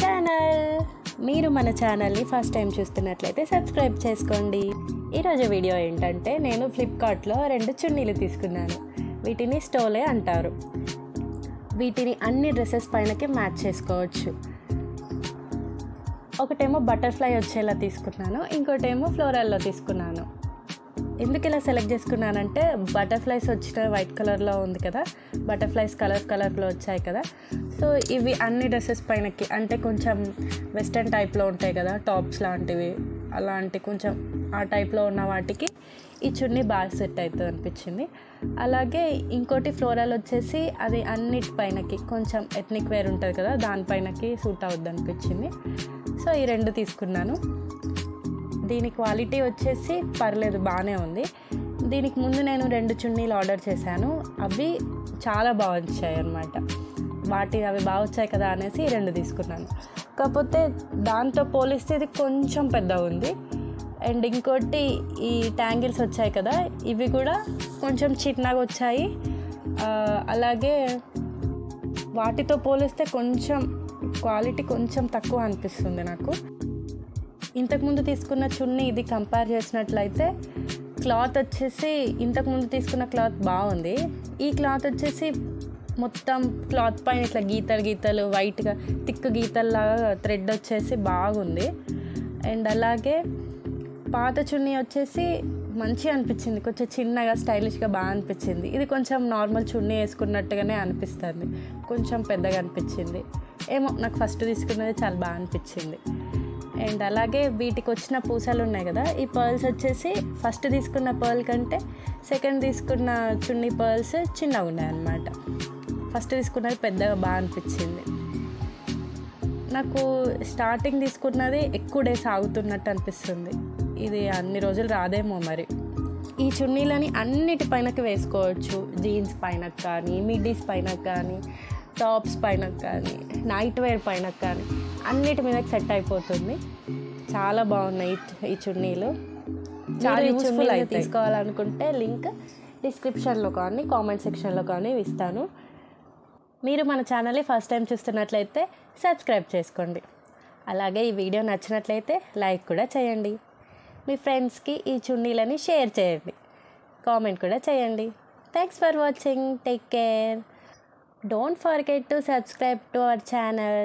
Channel. మీరు మన ఛానల్ని ఫస్ట్ టైం చూస్తున్నట్లయితే సబ్స్క్రైబ్ చేసుకోండి. ఈరోజు వీడియో ఏంటంటే నేను ఫ్లిప్కార్ట్లో 2 చున్నీలు తీసుకున్నాను. వీటిని స్టోలే అంటారు. వీటిని అన్ని డ్రెస్సెస్ పైనకి మ్యాచ్ చేసుకోవచ్చు. ఒకటేమో బటర్ఫ్లై వచ్చేలా తీసుకున్నాను, ఇంకోటేమో ఫ్లోరల్లో తీసుకున్నాను. ఎందుకు ఇలా సెలెక్ట్ చేసుకున్నానంటే బటర్ఫ్లైస్ వచ్చిన వైట్ కలర్లో ఉంది కదా, బటర్ఫ్లైస్ కలర్లో వచ్చాయి కదా. సో ఇవి అన్ని డ్రెస్సెస్ పైనకి, అంటే కొంచెం వెస్ట్రన్ టైప్లో ఉంటాయి కదా టాప్స్ లాంటివి, అలాంటి కొంచెం ఆ టైప్లో ఉన్న వాటికి ఈ చున్నీ బాగా సెట్ అవుతుంది అనిపించింది. అలాగే ఇంకోటి ఫ్లోరల్ వచ్చేసి అది అన్నిటి పైనకి కొంచెం ఎథ్నిక్ వేర్ ఉంటుంది కదా, దానిపైనకి సూట్ అవుద్ది అనిపించింది. సో ఈ 2 తీసుకున్నాను. దీని క్వాలిటీ వచ్చేసి పర్లేదు, బాగానే ఉంది. దీనికి ముందు నేను 2 చున్నీలు ఆర్డర్ చేశాను, అవి చాలా బాగా వచ్చాయి అన్నమాట. అవి బాగా వచ్చాయి కదా అనేసి 2 తీసుకున్నాను. కాకపోతే దాంతో పోలిస్తే ఇది కొంచెం పెద్దగా ఉంది. అండ్ ఇంకోటి ఈ ట్యాంగిల్స్ వచ్చాయి కదా, ఇవి కూడా కొంచెం చిన్నగా వచ్చాయి. అలాగే వాటితో పోలిస్తే కొంచెం క్వాలిటీ కొంచెం తక్కువ అనిపిస్తుంది నాకు. ఇంతకుముందు తీసుకున్న చున్నీ ఇది కంపేర్ చేసినట్లయితే క్లాత్ వచ్చేసి ఇంతకుముందు తీసుకున్న క్లాత్ బాగుంది. ఈ క్లాత్ వచ్చేసి మొత్తం క్లాత్ పైన ఇట్లా గీతలు వైట్గా థిక్ గీతల్లాగా థ్రెడ్ వచ్చేసి బాగుంది. అండ్ అలాగే పాత చున్నీ వచ్చేసి మంచిగా అనిపించింది, కొంచెం చిన్నగా స్టైలిష్గా బాగా అనిపించింది. ఇది కొంచెం నార్మల్ చున్నీ వేసుకున్నట్టుగానే అనిపిస్తుంది, కొంచెం పెద్దగా అనిపించింది. ఏమో నాకు ఫస్ట్ తీసుకున్నది చాలా బాగా అనిపించింది. అండ్ అలాగే వీటికి వచ్చిన పూసలు ఉన్నాయి కదా, ఈ పర్ల్స్ వచ్చేసి ఫస్ట్ తీసుకున్న పర్ల్ కంటే సెకండ్ తీసుకున్న చున్నీ పర్ల్స్ చిన్నగా ఉన్నాయి అన్నమాట. ఫస్ట్ తీసుకున్నది పెద్దగా బాగా అనిపించింది నాకు. స్టార్టింగ్ తీసుకున్నది ఎక్కువ డేస్ ఆగుతున్నట్టు అనిపిస్తుంది. ఇది అన్ని రోజులు రాదేమో మరి. ఈ చున్నీలని అన్నిటిపైనకి వేసుకోవచ్చు, జీన్స్ పైనకి కానీ, మిడ్డీస్ పైనకి కానీ, టాప్స్ పైనకి కానీ, నైట్ వేర్ పైనకి కానీ అన్నిటి మీదకి సెట్ అయిపోతుంది. చాలా బాగున్నాయి ఈ చున్నీలు. చాలా యూస్ఫుల్ అయితే తీసుకోవాలనుకుంటే లింక్ డిస్క్రిప్షన్లో కానీ కామెంట్ సెక్షన్లో కానీ ఇస్తాను. మీరు మన ఛానల్ని ఫస్ట్ టైం చూస్తున్నట్లయితే సబ్స్క్రైబ్ చేసుకోండి. అలాగే ఈ వీడియో నచ్చినట్లయితే లైక్ కూడా చేయండి. మీ ఫ్రెండ్స్కి ఈ చున్నీలని షేర్ చేయండి, కామెంట్ కూడా చేయండి. Thanks for watching. Take care. Don't forget to subscribe to our channel.